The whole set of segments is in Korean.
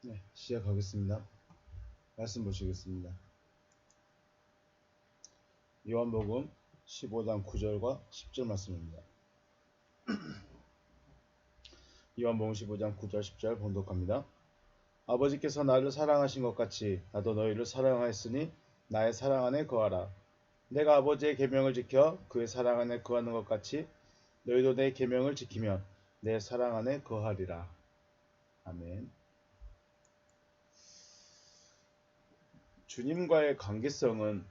네, 시작하겠습니다. 말씀 보시겠습니다. 요한복음 15장 9절과 10절 말씀입니다. 요한복음 15장 9절 10절 봉독합니다. 아버지께서 나를 사랑하신 것 같이 나도 너희를 사랑하였으니 나의 사랑 안에 거하라. 내가 아버지의 계명을 지켜 그의 사랑 안에 거하는 것 같이 너희도 내 계명을 지키면 내 사랑 안에 거하리라. 아멘. 주님과의 관계성은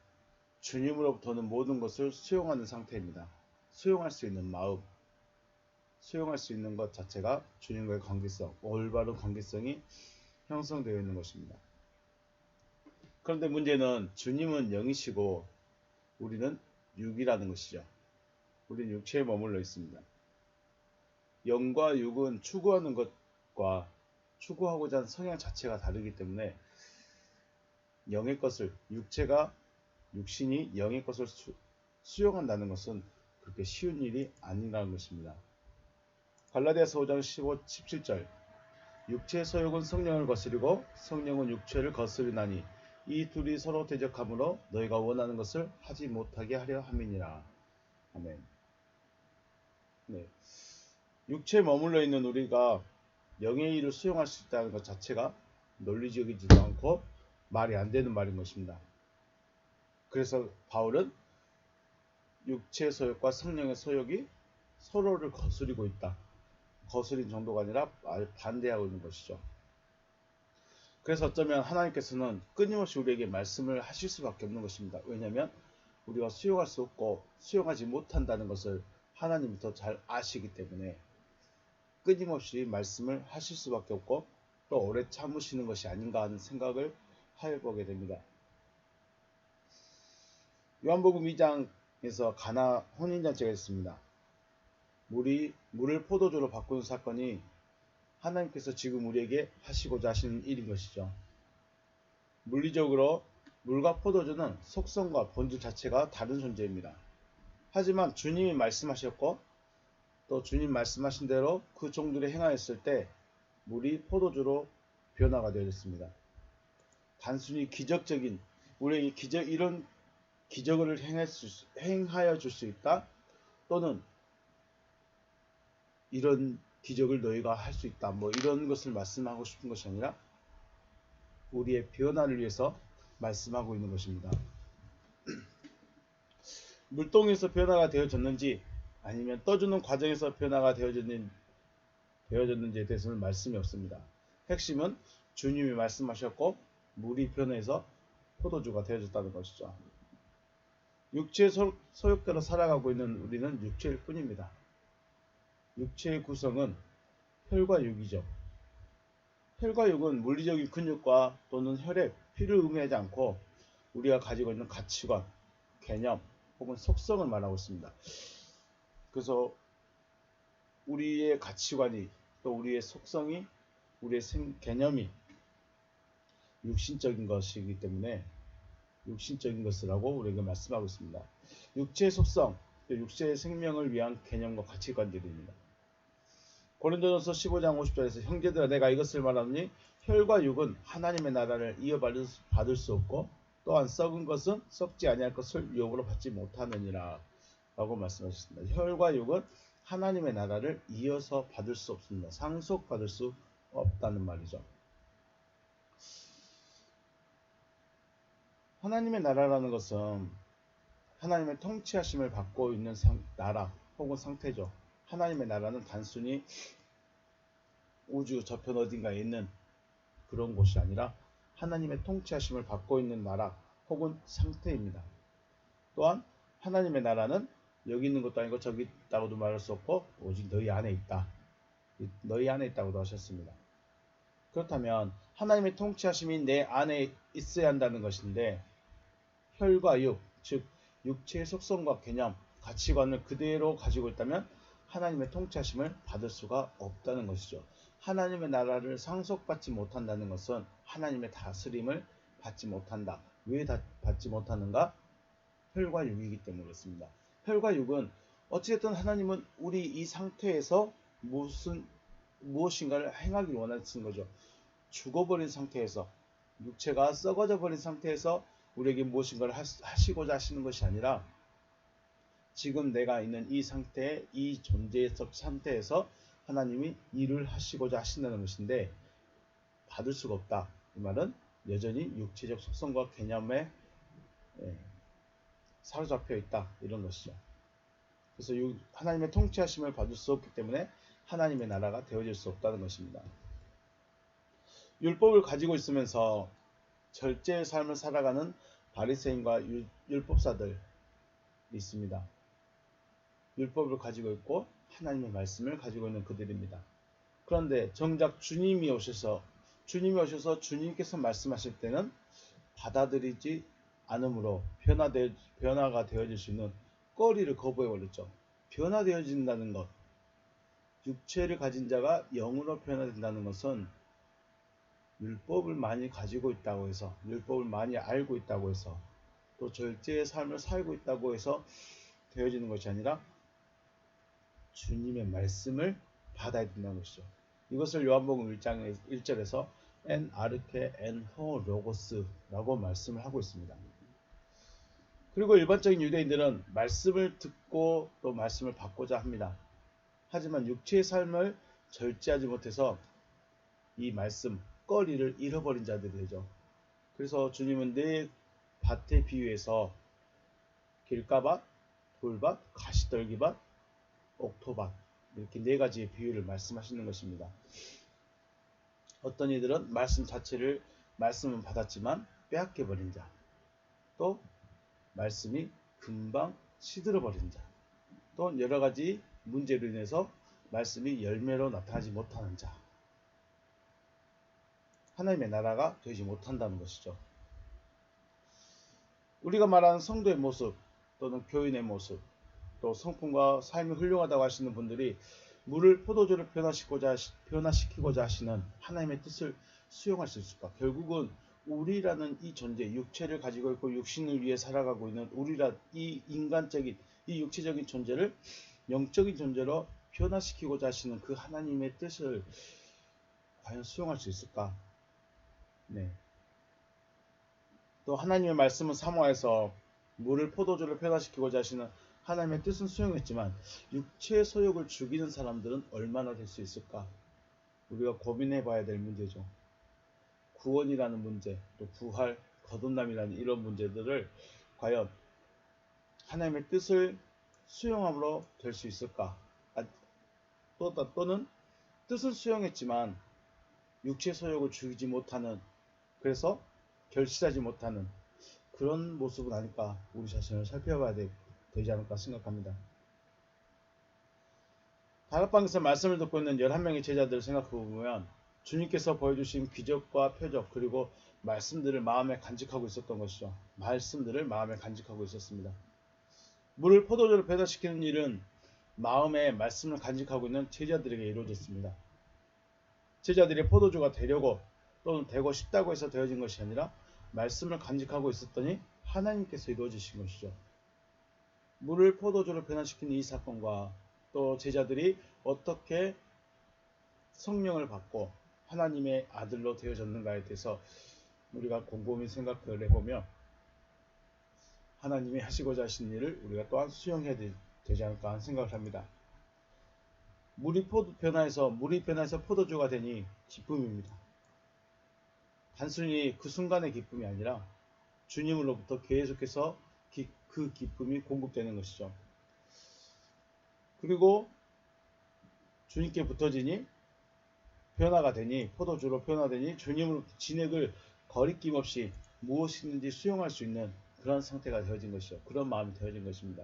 주님으로부터는 모든 것을 수용하는 상태입니다. 수용할 수 있는 마음, 수용할 수 있는 것 자체가 주님과의 관계성, 올바른 관계성이 형성되어 있는 것입니다. 그런데 문제는 주님은 영이시고 우리는 육이라는 것이죠. 우리는 육체에 머물러 있습니다. 영과 육은 추구하는 것과 추구하고자 하는 성향 자체가 다르기 때문에 영의 것을, 육신이 영의 것을 수용한다는 것은 그렇게 쉬운 일이 아니라는 것입니다. 갈라디아서 5장 17절 육체의 소욕은 성령을 거스리고 성령은 육체를 거스리나니 이 둘이 서로 대적하므로 너희가 원하는 것을 하지 못하게 하려 함이니라. 아멘. 네. 육체에 머물러 있는 우리가 영의 일을 수용할 수 있다는 것 자체가 논리적이지도 않고 말이 안 되는 말인 것입니다. 그래서 바울은 육체의 소욕과 성령의 소욕이 서로를 거스리고 있다. 거스린 정도가 아니라 반대하고 있는 것이죠. 그래서 어쩌면 하나님께서는 끊임없이 우리에게 말씀을 하실 수밖에 없는 것입니다. 왜냐하면 우리가 수용할 수 없고 수용하지 못한다는 것을 하나님이 더 잘 아시기 때문에 끊임없이 말씀을 하실 수밖에 없고 또 오래 참으시는 것이 아닌가 하는 생각을 해보게 됩니다. 요한복음 2장에서 가나 혼인잔치가 있습니다. 물을 포도주로 바꾸는 사건이 하나님께서 지금 우리에게 하시고자 하시는 일인 것이죠. 물리적으로 물과 포도주는 속성과 본질 자체가 다른 존재입니다. 하지만 주님이 말씀하셨고 또 주님 말씀하신 대로 그 종들이 행하였을 때 물이 포도주로 변화가 되었습니다. 단순히 기적적인 우리에게 이런 기적을 행하여 줄 수 있다 또는 이런 기적을 너희가 할 수 있다 이런 것을 말씀하고 싶은 것이 아니라 우리의 변화를 위해서 말씀하고 있는 것입니다. 물동에서 변화가 되어졌는지 아니면 떠주는 과정에서 변화가 되어졌는지에 대해서는 말씀이 없습니다. 핵심은 주님이 말씀하셨고 물이 변해서 포도주가 되어졌다는 것이죠. 육체의 소욕대로 살아가고 있는 우리는 육체일 뿐입니다. 육체의 구성은 혈과 육이죠. 혈과 육은 물리적인 근육과 또는 혈액, 피를 의미하지 않고 우리가 가지고 있는 가치관, 개념 혹은 속성을 말하고 있습니다. 그래서 우리의 가치관이 또 우리의 속성이 우리의 개념이 육신적인 것이기 때문에 육신적인 것이라고 우리에게 말씀하고 있습니다. 육체의 속성, 육체의 생명을 위한 개념과 가치관들입니다. 고린도전서 15장 50절에서 형제들아 내가 이것을 말하노니 혈과 육은 하나님의 나라를 이어받을 수 없고 또한 썩은 것은 썩지 아니할 것을 유업으로 받지 못하느니라 라고 말씀하셨습니다. 혈과 육은 하나님의 나라를 이어서 받을 수 없습니다. 상속받을 수 없다는 말이죠. 하나님의 나라라는 것은 하나님의 통치하심을 받고 있는 나라 혹은 상태죠. 하나님의 나라는 단순히 우주 저편 어딘가에 있는 그런 곳이 아니라 하나님의 통치하심을 받고 있는 나라 혹은 상태입니다. 또한 하나님의 나라는 여기 있는 것도 아니고 저기 있다고도 말할 수 없고 오직 너희 안에 있다. 너희 안에 있다고도 하셨습니다. 그렇다면 하나님의 통치하심이 내 안에 있어야 한다는 것인데 혈과 육, 즉 육체의 속성과 개념, 가치관을 그대로 가지고 있다면 하나님의 통치하심을 받을 수가 없다는 것이죠. 하나님의 나라를 상속받지 못한다는 것은 하나님의 다스림을 받지 못한다. 왜 받지 못하는가? 혈과 육이기 때문에 그렇습니다. 혈과 육은 어찌됐든 하나님은 우리 이 상태에서 무엇인가를 행하길 원하시는 거죠. 죽어버린 상태에서, 육체가 썩어져 버린 상태에서 우리에게 무엇인가를 하시고자 하시는 것이 아니라 지금 내가 있는 이 상태, 이 존재의 상태에서 하나님이 일을 하시고자 하신다는 것인데, 받을 수가 없다. 이 말은 여전히 육체적 속성과 개념에 사로잡혀 있다, 이런 것이죠. 그래서 하나님의 통치하심을 받을 수 없기 때문에 하나님의 나라가 되어질 수 없다는 것입니다. 율법을 가지고 있으면서 절제의 삶을 살아가는 바리새인과 율법사들이 있습니다. 율법을 가지고 있고 하나님의 말씀을 가지고 있는 그들입니다. 그런데 정작 주님이 오셔서 주님께서 말씀하실 때는 받아들이지 않으므로 변화가 되어질 수 있는 꺼리를 거부해버렸죠. 변화되어진다는 것, 육체를 가진 자가 영으로 변화된다는 것은 율법을 많이 가지고 있다고 해서, 율법을 많이 알고 있다고 해서, 또 절제의 삶을 살고 있다고 해서 되어지는 것이 아니라 주님의 말씀을 받아야 된다는 것이죠. 이것을 요한복음 1장 1절에서 엔 아르케 엔 호 로고스라고 말씀을 하고 있습니다. 그리고 일반적인 유대인들은 말씀을 듣고 또 말씀을 받고자 합니다. 하지만 육체의 삶을 절제하지 못해서 이 말씀, 꺼리를 잃어버린 자들이 되죠. 그래서 주님은 네 밭에 비유해서 길가밭, 돌밭, 가시떨기밭, 옥토밭, 이렇게 네 가지의 비유를 말씀하시는 것입니다. 어떤 이들은 말씀은 받았지만 빼앗겨버린 자, 또 말씀이 금방 시들어버린 자, 또 여러가지 문제로 인해서 말씀이 열매로 나타나지 못하는 자, 하나님의 나라가 되지 못한다는 것이죠. 우리가 말하는 성도의 모습 또는 교인의 모습, 또 성품과 삶이 훌륭하다고 하시는 분들이 물을 포도주를 변화시키고자 하시는 하나님의 뜻을 수용할 수 있을까? 결국은 우리라는 이 존재, 육체를 가지고 있고 육신을 위해 살아가고 있는 이 인간적인, 이 육체적인 존재를 영적인 존재로 변화시키고자 하시는 그 하나님의 뜻을 과연 수용할 수 있을까? 네. 또 하나님의 말씀은 사모해서 물을 포도주를 변화시키고자 하시는 하나님의 뜻은 수용했지만 육체의 소욕을 죽이는 사람들은 얼마나 될 수 있을까? 우리가 고민해 봐야 될 문제죠. 구원이라는 문제, 또 부활, 거듭남이라는 이런 문제들을 과연 하나님의 뜻을 수용함으로 될 수 있을까? 또는 뜻을 수용했지만 육체 소욕을 죽이지 못하는, 그래서 결실하지 못하는 그런 모습은 아닐까, 우리 자신을 살펴봐야 되지 않을까 생각합니다. 다락방에서 말씀을 듣고 있는 11명의 제자들을 생각해보면 주님께서 보여주신 기적과 표적, 그리고 말씀들을 마음에 간직하고 있었던 것이죠. 말씀들을 마음에 간직하고 있었습니다. 물을 포도주로 변화시키는 일은 마음에 말씀을 간직하고 있는 제자들에게 이루어졌습니다. 제자들이 포도주가 되려고 또는 되고 싶다고 해서 되어진 것이 아니라 말씀을 간직하고 있었더니 하나님께서 이루어지신 것이죠. 물을 포도주로 변화시키는 이 사건과 또 제자들이 어떻게 성령을 받고 하나님의 아들로 되어졌는가에 대해서 우리가 곰곰이 생각을 해보며 하나님이 하시고자 하신 일을 우리가 또한 수용해야 되지 않을까 하는 생각을 합니다. 물이 변화해서 포도주가 되니 기쁨입니다. 단순히 그 순간의 기쁨이 아니라 주님으로부터 계속해서 그 기쁨이 공급되는 것이죠. 그리고 주님께 붙어지니 변화가 되니, 포도주로 변화되니 주님으로부터 진액을 거리낌 없이 무엇이든지 수용할 수 있는 그런 상태가 되어진 것이죠. 그런 마음이 되어진 것입니다.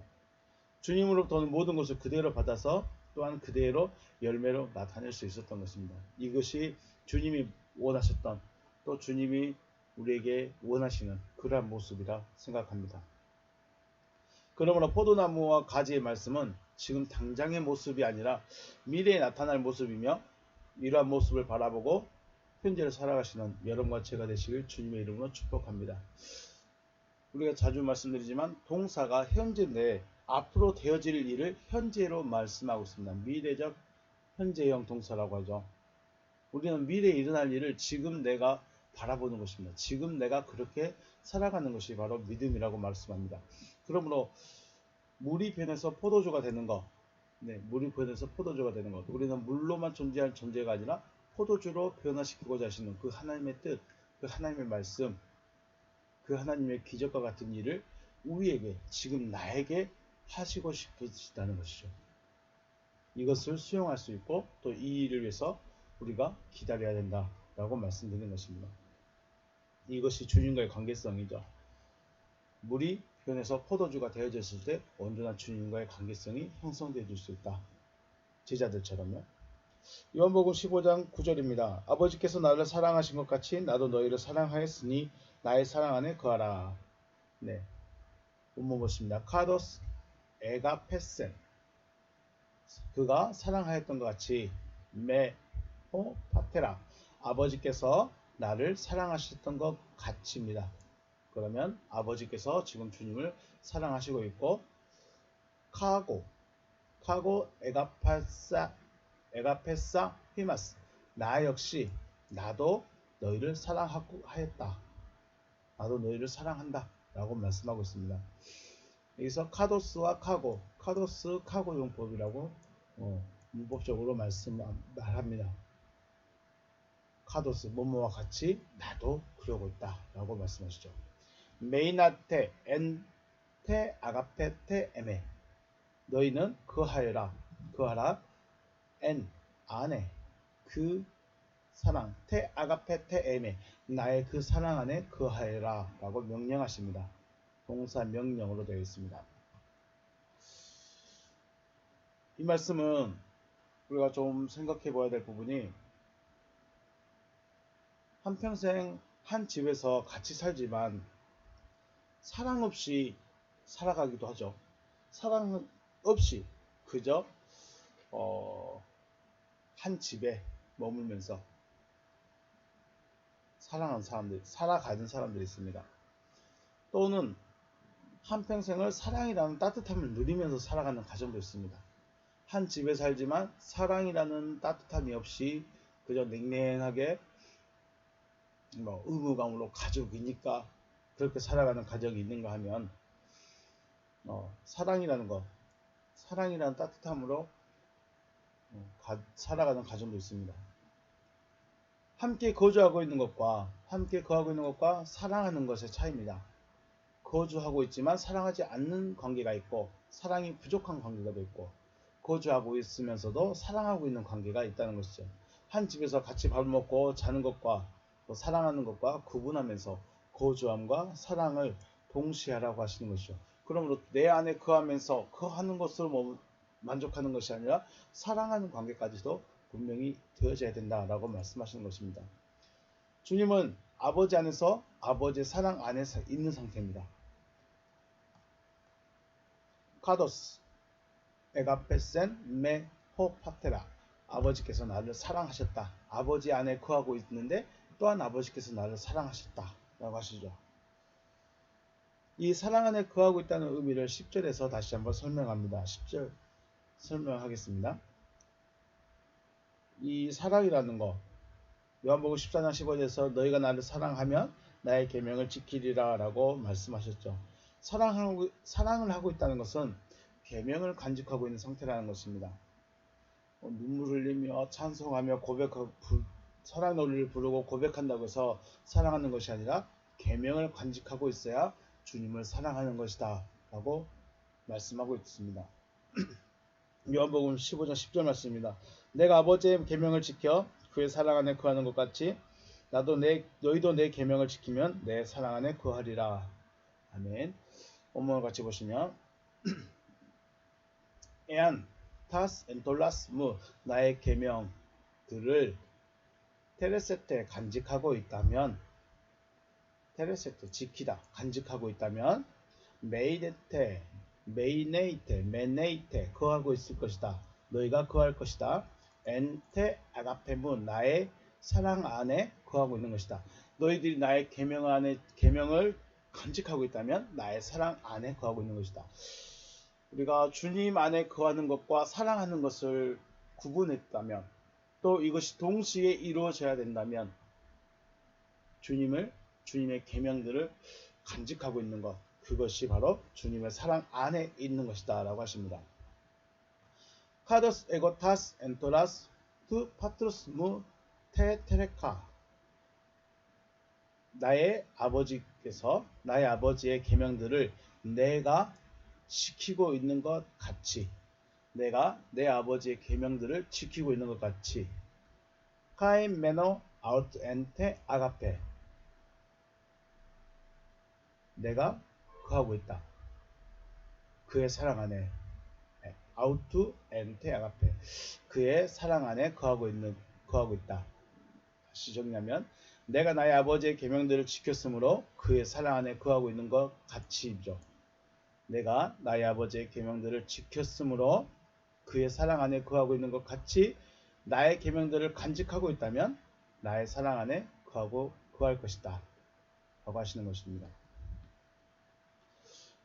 주님으로부터는 모든 것을 그대로 받아서 또한 그대로 열매로 나타낼 수 있었던 것입니다. 이것이 주님이 원하셨던, 또 주님이 우리에게 원하시는 그러한 모습이라 생각합니다. 그러므로 포도나무와 가지의 말씀은 지금 당장의 모습이 아니라 미래에 나타날 모습이며, 이러한 모습을 바라보고 현재를 살아가시는 여러분과 제가 되시길 주님의 이름으로 축복합니다. 우리가 자주 말씀드리지만 동사가 현재인데 앞으로 되어질 일을 현재로 말씀하고 있습니다. 미래적 현재형 동사라고 하죠. 우리는 미래에 일어날 일을 지금 내가 바라보는 것입니다. 지금 내가 그렇게 살아가는 것이 바로 믿음이라고 말씀합니다. 그러므로 물이 변해서 포도주가 되는 것, 물이 변해서 포도주가 되는 것, 우리는 물로만 존재할 존재가 아니라 포도주로 변화시키고자 하시는 그 하나님의 뜻, 그 하나님의 말씀, 그 하나님의 기적과 같은 일을 우리에게, 지금 나에게 하시고 싶으시다는 것이죠. 이것을 수용할 수 있고 또 이 일을 위해서 우리가 기다려야 된다라고 말씀드린 것입니다. 이것이 주님과의 관계성이죠. 물이 변해서 포도주가 되어졌을 때 온전한 주님과의 관계성이 형성되어질 수 있다. 제자들처럼요. 요한복음 15장 9절입니다. 아버지께서 나를 사랑하신 것 같이 나도 너희를 사랑하였으니 나의 사랑 안에 거하라. 네, 본문 보십니다. 카도스 에가페센, 그가 사랑하였던 것 같이 메호 파테라, 아버지께서 나를 사랑하셨던 것 같이입니다. 그러면 아버지께서 지금 주님을 사랑하시고 있고, 카고 에가페사 히마스, 나 역시 나도 너희를 사랑하였다. 나도 너희를 사랑한다 라고 말씀하고 있습니다. 여기서 카도스와 카도스 카고 용법이라고 문법적으로 말합니다. 카도스 뭐뭐와 같이 나도 그러고 있다 라고 말씀하시죠. 메이나테 엔테 아가페테 에메, 너희는 거하여라 엔 안에 그 사랑 테 아가페테 에메, 나의 그 사랑 안에 거하여라 라고 명령하십니다. 동사 명령으로 되어 있습니다. 이 말씀은 우리가 좀 생각해 봐야 될 부분이, 한평생 한 집에서 같이 살지만 사랑 없이 살아가기도 하죠. 사랑 없이 그저 한 집에 머물면서 살아가는 사람들이 있습니다. 또는 한평생을 사랑이라는 따뜻함을 누리면서 살아가는 가정도 있습니다. 한 집에 살지만 사랑이라는 따뜻함이 없이 그저 냉랭하게 의무감으로 가족이니까 그렇게 살아가는 가정이 있는가 하면, 사랑이라는 따뜻함으로 살아가는 가정도 있습니다. 함께 거주하고 있는 것과 함께 거하고 있는 것과 사랑하는 것의 차이입니다. 거주하고 있지만 사랑하지 않는 관계가 있고, 사랑이 부족한 관계가 있고, 거주하고 있으면서도 사랑하고 있는 관계가 있다는 것이죠. 한 집에서 같이 밥을 먹고 자는 것과 사랑하는 것과 구분하면서 거주함과 사랑을 동시에 하라고 하시는 것이죠. 그러므로 내 안에 거하면서 거하는 것으로 만족하는 것이 아니라 사랑하는 관계까지도 분명히 되어져야 된다라고 말씀하시는 것입니다. 주님은 아버지 안에서, 아버지의 사랑 안에서 있는 상태입니다. 카도스 에가페센 메호 파테라, 아버지께서 나를 사랑하셨다. 아버지 안에 거하고 있는데 또한 아버지께서 나를 사랑하셨다 라고 하시죠. 이 사랑 안에 거하고 있다는 의미를 10절에서 다시 한번 설명합니다. 10절 설명하겠습니다. 이 사랑이라는 것, 요한복음 14장 15절에서 너희가 나를 사랑하면 나의 계명을 지키리라 라고 말씀하셨죠. 사랑을 하고 있다는 것은 계명을 간직하고 있는 상태라는 것입니다. 눈물 흘리며 찬송하며 고백하고 사랑 노래를 부르고 고백한다고 해서 사랑하는 것이 아니라 계명을 간직하고 있어야 주님을 사랑하는 것이다 라고 말씀하고 있습니다. 요한복음 15장 10절 말씀입니다. 내가 아버지의 계명을 지켜 그의 사랑 안에 거하는 것 같이 너희도 내 계명을 지키면 내 사랑 안에 거하리라. 아멘. 본문을 같이 보시면 에안 타스 엔톨라스 무, 나의 계명들을 테레세테 간직하고 있다면, 테레세테 지키다 간직하고 있다면, 메이네이테 메네이테 거하고 있을 것이다. 너희가 거할 것이다. 엔테 아가페무, 나의 사랑 안에 거하고 있는 것이다. 너희들이 나의 계명을 간직하고 있다면 나의 사랑 안에 거하고 있는 것이다. 우리가 주님 안에 거하는 것과 사랑하는 것을 구분했다면, 또 이것이 동시에 이루어져야 된다면 주님의 계명들을 간직하고 있는 것, 그것이 바로 주님의 사랑 안에 있는 것이다 라고 하십니다. 카더스 에고타스 엔토라스 투 파트로스 무 테테레카. 나의 아버지의 계명들을 내가 지키고 있는 것 같이, 내가 내 아버지의 계명들을 지키고 있는 것 같이, 카인 메노 아우트 엔테 아가페. 내가 거하고 있다. 그의 사랑 안에, 아우트 엔테 아가페. 그의 사랑 안에 거하고 있다. 다시 정리하면, 내가 나의 아버지의 계명들을 지켰으므로 그의 사랑 안에 거하고 있는 것 같이죠. 내가 나의 아버지의 계명들을 지켰으므로 그의 사랑 안에 거하고 있는 것 같이 나의 계명들을 간직하고 있다면 나의 사랑 안에 거할 것이다 라고 하시는 것입니다.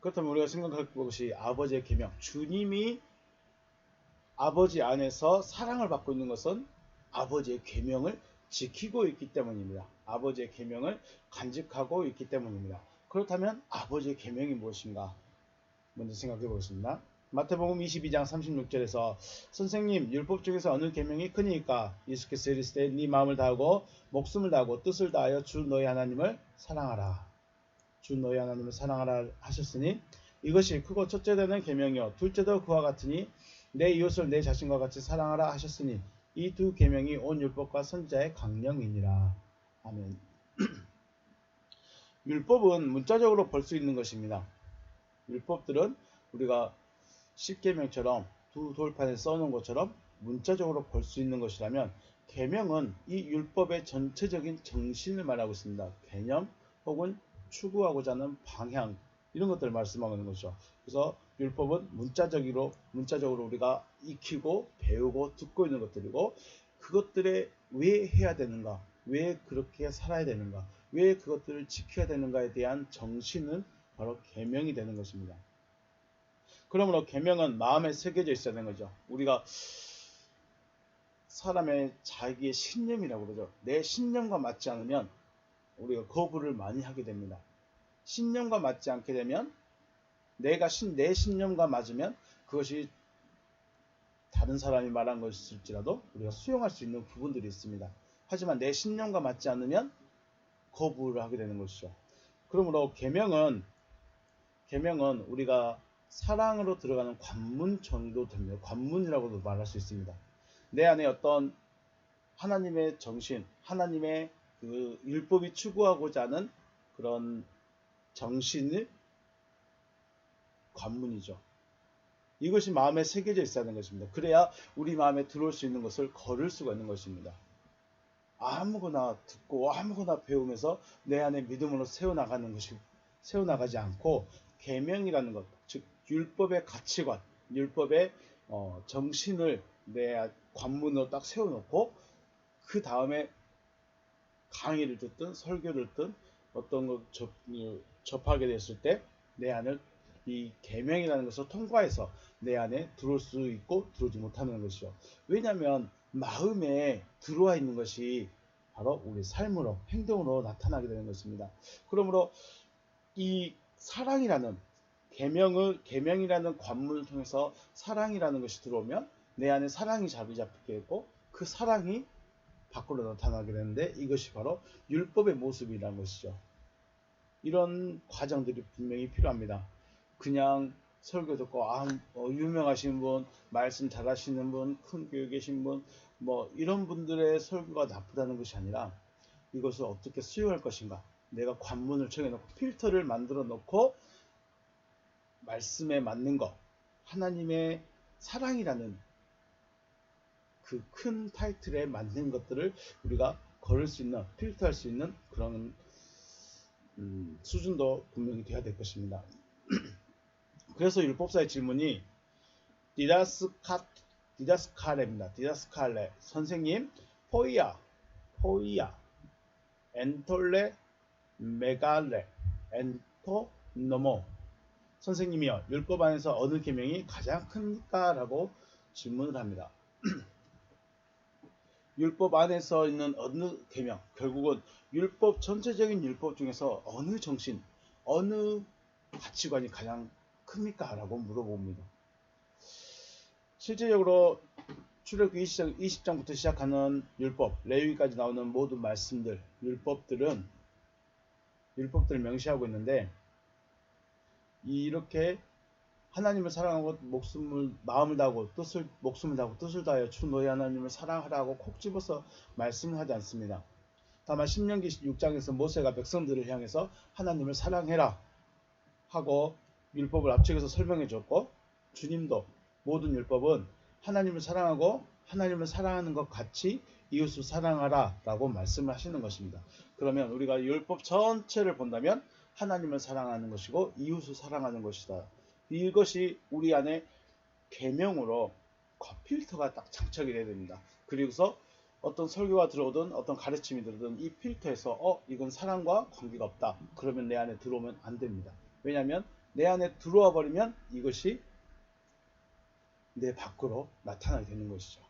그렇다면 우리가 생각할 것이 아버지의 계명, 주님이 아버지 안에서 사랑을 받고 있는 것은 아버지의 계명을 지키고 있기 때문입니다. 아버지의 계명을 간직하고 있기 때문입니다. 그렇다면 아버지의 계명이 무엇인가? 먼저 생각해 보겠습니다. 마태복음 22장 36절에서 선생님, 율법 중에서 어느 계명이 크니까? 예수께서 이르시되 네 마음을 다하고 목숨을 다하고 뜻을 다하여 주 너희 하나님을 사랑하라. 주 너희 하나님을 사랑하라 하셨으니 이것이 크고 첫째 되는 계명이요 둘째도 그와 같으니 내 이웃을 내 자신과 같이 사랑하라 하셨으니 이 두 계명이 온 율법과 선지자의 강령이니라. 아멘. 율법은 문자적으로 볼 수 있는 것입니다. 율법들은 우리가 십계명처럼 두 돌판에 써놓은 것처럼 문자적으로 볼 수 있는 것이라면 계명은 이 율법의 전체적인 정신을 말하고 있습니다. 개념 혹은 추구하고자 하는 방향, 이런 것들을 말씀하는 것이죠. 그래서 율법은 문자적으로 우리가 익히고 배우고 듣고 있는 것들이고, 그것들에 왜 해야 되는가, 왜 그렇게 살아야 되는가, 왜 그것들을 지켜야 되는가에 대한 정신은 바로 계명이 되는 것입니다. 그러므로 계명은 마음에 새겨져 있어야 되는 거죠. 우리가 사람의 자기의 신념이라고 그러죠. 내 신념과 맞지 않으면 우리가 거부를 많이 하게 됩니다. 신념과 맞지 않게 되면 내 신념과 맞으면 그것이 다른 사람이 말한 것일지라도 우리가 수용할 수 있는 부분들이 있습니다. 하지만 내 신념과 맞지 않으면 거부를 하게 되는 것이죠. 그러므로 계명은 우리가 사랑으로 들어가는 관문 정도 됩니다. 관문이라고도 말할 수 있습니다. 내 안에 어떤 하나님의 정신, 하나님의 그 율법이 추구하고자 하는 그런 정신을 관문이죠. 이것이 마음에 새겨져 있어야 하는 것입니다. 그래야 우리 마음에 들어올 수 있는 것을 걸을 수가 있는 것입니다. 아무거나 듣고 아무거나 배우면서 내 안에 믿음으로 세워나가지 않고 계명이라는 것, 즉 율법의 가치관, 율법의 정신을 내 관문으로 딱 세워놓고 그 다음에 강의를 듣든 설교를 듣든 어떤 걸 접하게 됐을 때 내 안을 이 계명이라는 것을 통과해서 내 안에 들어올 수 있고 들어오지 못하는 것이죠. 왜냐하면 마음에 들어와 있는 것이 바로 우리 삶으로, 행동으로 나타나게 되는 것입니다. 그러므로 이 사랑이라는 계명이라는 관문을 통해서 사랑이라는 것이 들어오면 내 안에 사랑이 자리 잡게 되고 그 사랑이 밖으로 나타나게 되는데 이것이 바로 율법의 모습이라는 것이죠. 이런 과정들이 분명히 필요합니다. 그냥 설교 듣고 유명하신 분, 말씀 잘하시는 분, 큰 교회 계신 분, 이런 분들의 설교가 나쁘다는 것이 아니라 이것을 어떻게 수용할 것인가, 내가 관문을 정해놓고 필터를 만들어 놓고 말씀에 맞는 것, 하나님의 사랑이라는 그 큰 타이틀에 맞는 것들을 우리가 걸을 수 있는, 필터할 수 있는 그런 수준도 분명히 돼야 될 것입니다. 그래서 율법사의 질문이 디다스칼레입니다. 디다스칼레, 선생님, 포이아, 엔톨레, 메갈레, 엔토노모. 선생님이요, 율법 안에서 어느 계명이 가장 큽니까? 라고 질문을 합니다. 율법 안에서 있는 어느 계명, 결국은 율법 전체적인 율법 중에서 어느 정신, 어느 가치관이 가장 큽니까? 라고 물어봅니다. 실제적으로 출애굽기 20장부터 시작하는 율법, 레위기까지 나오는 모든 말씀들, 율법들을 명시하고 있는데, 이렇게 하나님을 사랑하고 마음을 다하고 목숨을 다하고 뜻을 다하여 주 너희 하나님을 사랑하라고 콕 집어서 말씀을 하지 않습니다. 다만 신명기 6장에서 모세가 백성들을 향해서 하나님을 사랑해라 하고 율법을 앞쪽에서 설명해 줬고, 주님도 모든 율법은 하나님을 사랑하고 하나님을 사랑하는 것 같이 이웃을 사랑하라 라고 말씀을 하시는 것입니다. 그러면 우리가 율법 전체를 본다면 하나님을 사랑하는 것이고 이웃을 사랑하는 것이다. 이것이 우리 안에 계명으로 필터가 딱 장착이 돼야 됩니다. 그리고서 어떤 설교가 들어오든 어떤 가르침이 들어오든 이 필터에서 이건 사랑과 관계가 없다. 그러면 내 안에 들어오면 안 됩니다. 왜냐하면 내 안에 들어와 버리면 이것이 내 밖으로 나타나게 되는 것이죠.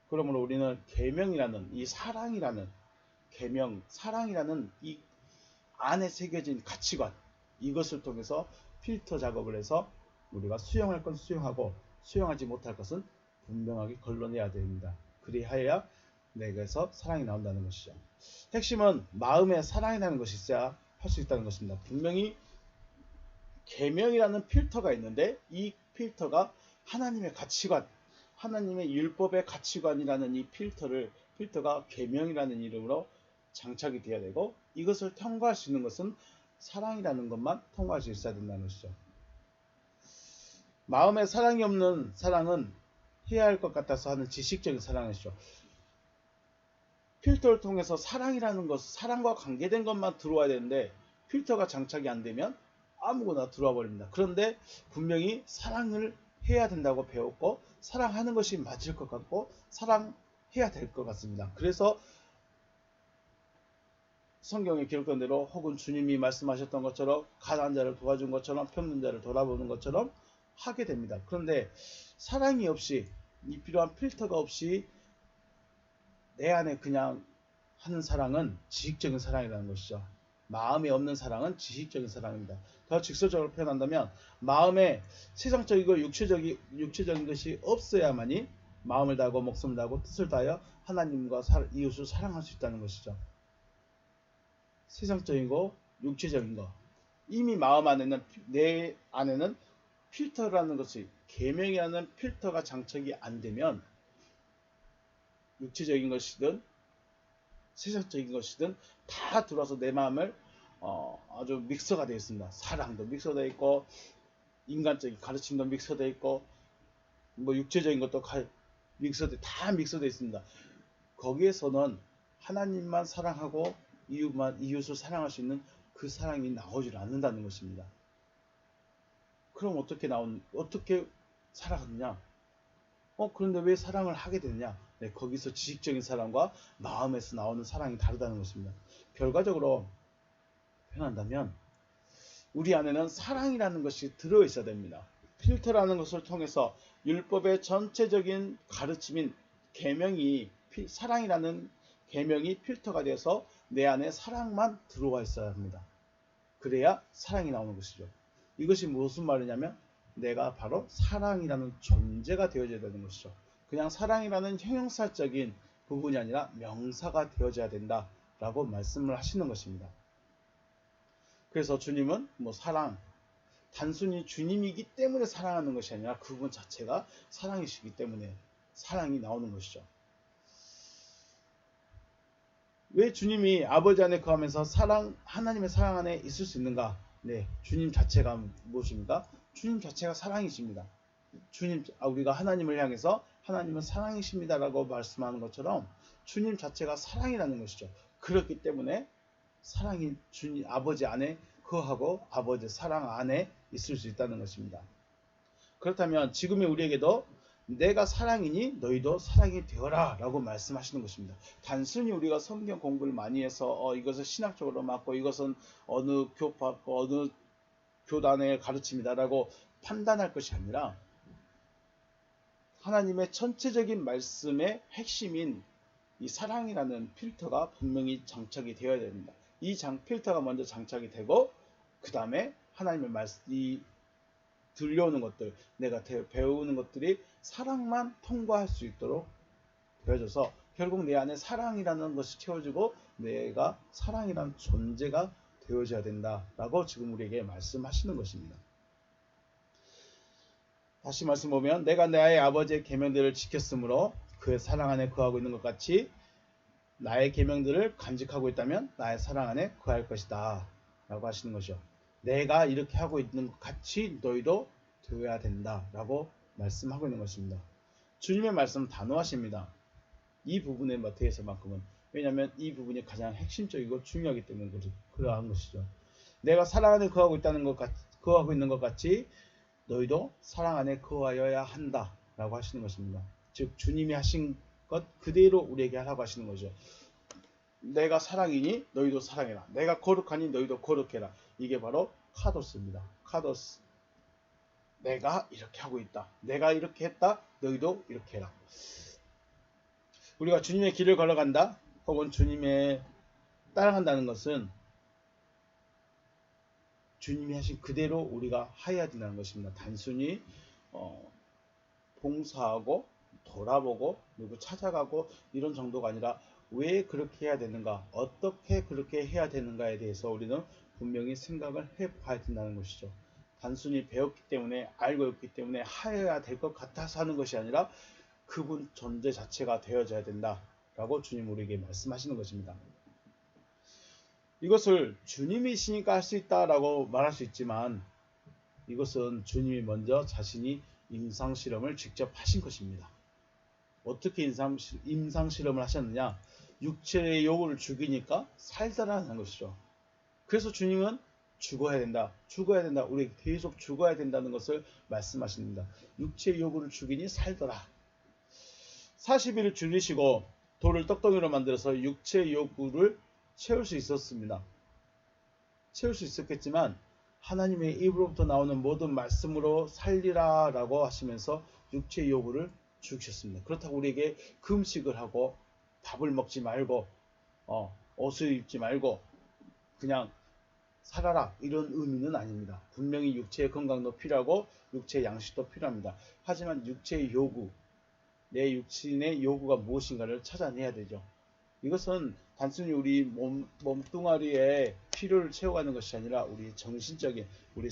그러므로 우리는 계명이라는 이 사랑이라는 계명, 사랑이라는 이 안에 새겨진 가치관, 이것을 통해서 필터 작업을 해서 우리가 수용할 건 수용하고 수용하지 못할 것은 분명하게 걸러내야 됩니다. 그리하여야 내게서 사랑이 나온다는 것이죠. 핵심은 마음에 사랑이라는 것이 있어야 할 수 있다는 것입니다. 분명히 계명이라는 필터가 있는데 이 필터가 하나님의 가치관, 하나님의 율법의 가치관이라는 이 필터가 계명이라는 이름으로 장착이 되어야 되고, 이것을 통과할 수 있는 것은 사랑이라는 것만 통과할 수 있어야 된다는 것이죠. 마음에 사랑이 없는 사랑은 해야 할 것 같아서 하는 지식적인 사랑이죠. 필터를 통해서 사랑이라는 것, 사랑과 관계된 것만 들어와야 되는데 필터가 장착이 안 되면 아무거나 들어와 버립니다. 그런데 분명히 사랑을 해야 된다고 배웠고 사랑하는 것이 맞을 것 같고 사랑해야 될 것 같습니다. 그래서 성경에 기록된 대로 혹은 주님이 말씀하셨던 것처럼 가난한 자를 도와준 것처럼 병든 자를 돌아보는 것처럼 하게 됩니다. 그런데 사랑이 없이, 이 필요한 필터가 없이 내 안에 그냥 하는 사랑은 지식적인 사랑이라는 것이죠. 마음에 없는 사랑은 지식적인 사랑입니다. 더 직설적으로 표현한다면 마음에 세상적이고 육체적인 것이 없어야만이 마음을 다하고 목숨을 다하고 뜻을 다하여 하나님과 이웃을 사랑할 수 있다는 것이죠. 세상적이고 육체적인 것, 이미 마음 안에는, 내 안에는 필터라는 것이, 계명이라는 필터가 장착이 안 되면 육체적인 것이든 세상적인 것이든 다 들어와서 내 마음을 아주 믹서가 되어 있습니다. 사랑도 믹서되어 있고 인간적인 가르침도 믹서되어 있고 뭐 육체적인 것도 다 믹서되어 있습니다. 거기에서는 하나님만 사랑하고 이웃을 사랑할 수 있는 그 사랑이 나오질 않는다는 것입니다. 그럼 어떻게 살아가느냐? 그런데 왜 사랑을 하게 되느냐? 네, 거기서 지식적인 사랑과 마음에서 나오는 사랑이 다르다는 것입니다. 결과적으로 표현한다면 우리 안에는 사랑이라는 것이 들어있어야 됩니다. 필터라는 것을 통해서 율법의 전체적인 가르침인 계명이, 사랑이라는 계명이 필터가 되어서 내 안에 사랑만 들어와 있어야 합니다. 그래야 사랑이 나오는 것이죠. 이것이 무슨 말이냐면 내가 바로 사랑이라는 존재가 되어져야 되는 것이죠. 그냥 사랑이라는 형용사적인 부분이 아니라 명사가 되어져야 된다라고 말씀을 하시는 것입니다. 그래서 주님은 사랑, 단순히 주님이기 때문에 사랑하는 것이 아니라 그분 자체가 사랑이시기 때문에 사랑이 나오는 것이죠. 왜 주님이 아버지 안에 거하면서 하나님의 사랑 안에 있을 수 있는가? 네, 주님 자체가 무엇입니까? 주님 자체가 사랑이십니다. 우리가 하나님을 향해서 하나님은 사랑이십니다라고 말씀하는 것처럼 주님 자체가 사랑이라는 것이죠. 그렇기 때문에 사랑이 주님 아버지 안에 거하고 아버지 사랑 안에 있을 수 있다는 것입니다. 그렇다면 지금의 우리에게도 내가 사랑이니 너희도 사랑이 되어라 라고 말씀하시는 것입니다. 단순히 우리가 성경 공부를 많이 해서 이것을 신학적으로 맞고 이것은 어느 교파 어느 교단의 가르침이다 라고 판단할 것이 아니라 하나님의 전체적인 말씀의 핵심인 이 사랑이라는 필터가 분명히 장착이 되어야 됩니다. 이 필터가 먼저 장착이 되고 그 다음에 하나님의 말씀이 들려오는 것들, 내가 배우는 것들이 사랑만 통과할 수 있도록 되어져서 결국 내 안에 사랑이라는 것이 채워지고 내가 사랑이라는 존재가 되어져야 된다라고 지금 우리에게 말씀하시는 것입니다. 다시 말씀 보면 내가 나의 아버지의 계명들을 지켰으므로 그의 사랑 안에 거하고 있는 것 같이 나의 계명들을 간직하고 있다면 나의 사랑 안에 거할 것이다 라고 하시는 것이죠. 내가 이렇게 하고 있는 것 같이 너희도 되어야 된다 라고 말씀하고 있는 것입니다. 주님의 말씀은 단호하십니다. 이 부분에 대해서만큼은. 왜냐하면 이 부분이 가장 핵심적이고 중요하기 때문에 그러한 것이죠. 내가 사랑 안에 거하고 있는 것 같이 너희도 사랑 안에 거하여야 한다 라고 하시는 것입니다. 즉 주님이 하신 것 그대로 우리에게 하라고 하시는 거죠. 내가 사랑이니 너희도 사랑해라. 내가 거룩하니 너희도 거룩해라. 이게 바로 카도스입니다. 카도스. 내가 이렇게 하고 있다. 내가 이렇게 했다. 너희도 이렇게 해라. 우리가 주님의 길을 걸어간다. 혹은 주님의 따라간다는 것은 주님이 하신 그대로 우리가 하여야 된다는 것입니다. 단순히 봉사하고 돌아보고 그리고 찾아가고 이런 정도가 아니라 왜 그렇게 해야 되는가, 어떻게 그렇게 해야 되는가에 대해서 우리는 분명히 생각을 해봐야 된다는 것이죠. 단순히 배웠기 때문에 알고 있기 때문에 하여야 될 것 같아서 하는 것이 아니라 그분 존재 자체가 되어져야 된다라고 주님 우리에게 말씀하시는 것입니다. 이것을 주님이시니까 할 수 있다라고 말할 수 있지만 이것은 주님이 먼저 자신이 임상실험을 직접 하신 것입니다. 어떻게 임상실험을 하셨느냐? 육체의 욕을 죽이니까 살더라는 것이죠. 그래서 주님은 죽어야 된다. 우리 계속 죽어야 된다는 것을 말씀하십니다. 육체의 욕구를 죽이니 살더라. 40일을 줄이시고 돌을 떡덩이로 만들어서 육체의 욕구를 채울 수 있었습니다. 채울 수 있었겠지만 하나님의 입으로부터 나오는 모든 말씀으로 살리라 라고 하시면서 육체의 욕구를 죽이셨습니다. 그렇다고 우리에게 금식을 하고 밥을 먹지 말고 옷을 입지 말고 그냥 살아라 이런 의미는 아닙니다. 분명히 육체의 건강도 필요하고 육체의 양식도 필요합니다. 하지만 육체의 요구, 내 육신의 요구가 무엇인가를 찾아내야 되죠. 이것은 단순히 우리 몸뚱아리의 필요를 채워가는 것이 아니라 우리 정신적인 우리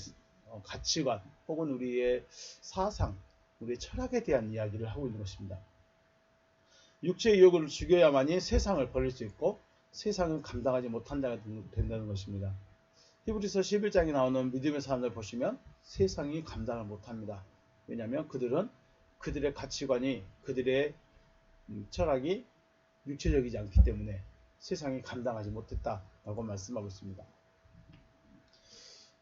가치관 혹은 우리의 사상, 우리의 철학에 대한 이야기를 하고 있는 것입니다. 육체의 요구를 죽여야만이 세상을 버릴 수 있고 세상은 감당하지 못한다가 된다는 것입니다. 히브리서 11장에 나오는 믿음의 사람들 보시면 세상이 감당을 못합니다. 왜냐하면 그들의 가치관이 그들의 철학이 육체적이지 않기 때문에 세상이 감당하지 못했다라고 말씀하고 있습니다.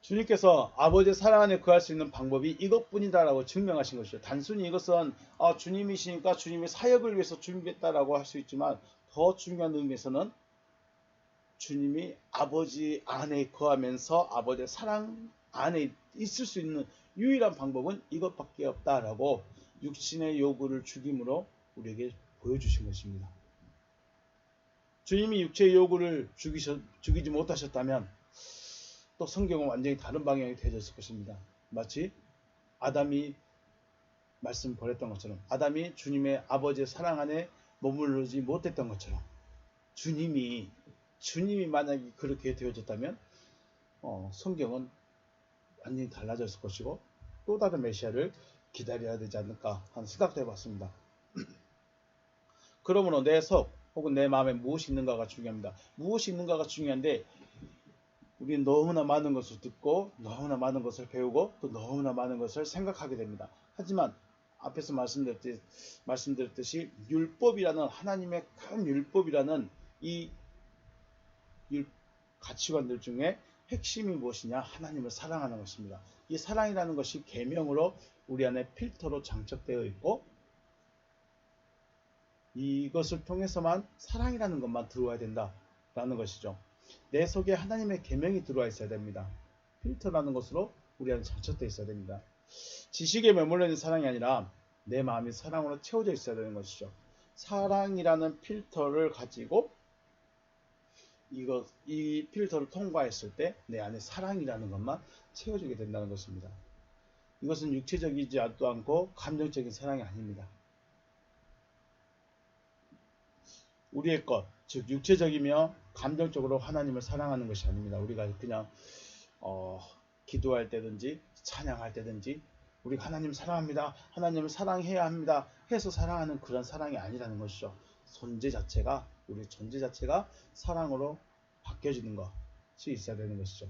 주님께서 아버지의 사랑 안에 거할 수 있는 방법이 이것뿐이다라고 증명하신 것이죠. 단순히 이것은 주님이시니까 주님의 사역을 위해서 준비했다라고 할 수 있지만 더 중요한 의미에서는 주님이 아버지 안에 거하면서 아버지의 사랑 안에 있을 수 있는 유일한 방법은 이것밖에 없다라고 육신의 요구를 죽임으로 우리에게 보여주신 것입니다. 주님이 육체의 요구를 죽이지 못하셨다면 또 성경은 완전히 다른 방향이 되어졌을 것입니다. 마치 아담이 말씀 버렸던 것처럼 아담이 주님의 아버지의 사랑 안에 머무르지 못했던 것처럼 주님이 만약에 그렇게 되어졌다면 성경은 완전히 달라졌을 것이고 또 다른 메시아를 기다려야 되지 않을까 하는 생각도 해봤습니다. 그러므로 내 속 혹은 내 마음에 무엇이 있는가가 중요합니다. 무엇이 있는가가 중요한데 우리는 너무나 많은 것을 듣고 너무나 많은 것을 배우고 또 너무나 많은 것을 생각하게 됩니다. 하지만 앞에서 말씀드렸듯이 율법이라는 하나님의 큰 율법이라는 이 가치관들 중에 핵심이 무엇이냐? 하나님을 사랑하는 것입니다. 이 사랑이라는 것이 계명으로 우리 안에 필터로 장착되어 있고 이것을 통해서만 사랑이라는 것만 들어와야 된다라는 것이죠. 내 속에 하나님의 계명이 들어와 있어야 됩니다. 필터라는 것으로 우리 안에 장착되어 있어야 됩니다. 지식에 머물러 있는 사랑이 아니라 내 마음이 사랑으로 채워져 있어야 되는 것이죠. 사랑이라는 필터를 가지고 이 필터를 통과했을 때 내 안에 사랑이라는 것만 채워지게 된다는 것입니다. 이것은 육체적이지도 않고 감정적인 사랑이 아닙니다. 우리의 것, 즉 육체적이며 감정적으로 하나님을 사랑하는 것이 아닙니다. 우리가 그냥 기도할 때든지 찬양할 때든지 우리가 하나님을 사랑합니다. 하나님을 사랑해야 합니다. 해서 사랑하는 그런 사랑이 아니라는 것이죠. 우리 존재 자체가 사랑으로 바뀌어지는 것이 있어야 되는 것이죠.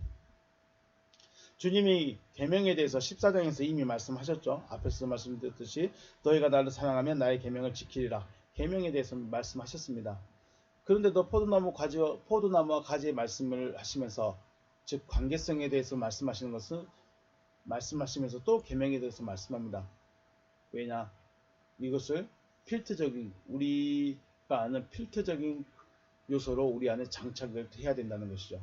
주님이 계명에 대해서 14장에서 이미 말씀하셨죠. 앞에서 말씀드렸듯이 너희가 나를 사랑하면 나의 계명을 지키리라. 계명에 대해서 말씀하셨습니다. 그런데도 포도나무와 가지의 말씀을 하시면서 즉 관계성에 대해서 말씀하시면서 또 계명에 대해서 말씀합니다. 왜냐? 이것을 우리가 아는 필터적인 요소로 우리 안에 장착을 해야 된다는 것이죠.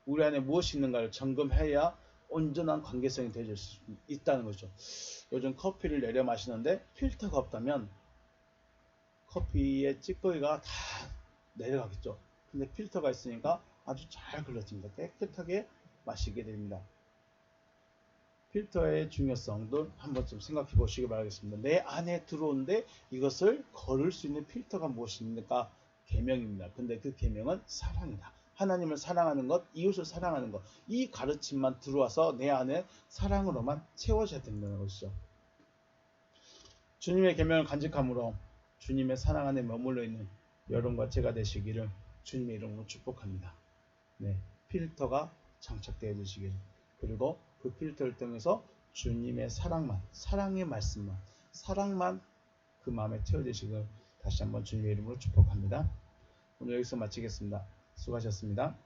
우리 안에 무엇이 있는가를 점검해야 온전한 관계성이 되어질 수 있다는 거죠. 요즘 커피를 내려 마시는데 필터가 없다면 커피의 찌꺼기가 다 내려가겠죠. 근데 필터가 있으니까 아주 잘 걸러집니다. 깨끗하게 마시게 됩니다. 필터의 중요성도 한번쯤 생각해 보시기 바라겠습니다. 내 안에 들어오는데 이것을 걸을 수 있는 필터가 무엇입니까? 계명입니다. 근데 그 계명은 사랑이다. 하나님을 사랑하는 것, 이웃을 사랑하는 것, 이 가르침만 들어와서 내 안에 사랑으로만 채워져야 된다는 것이죠. 주님의 계명을 간직함으로 주님의 사랑 안에 머물러 있는 여러분과 제가 되시기를 주님의 이름으로 축복합니다. 네, 필터가 장착되어 주시길, 그리고 그 필터를 통해서 주님의 사랑의 말씀만, 사랑만 그 마음에 채워지시길 다시 한번 주님의 이름으로 축복합니다. 오늘 여기서 마치겠습니다. 수고하셨습니다.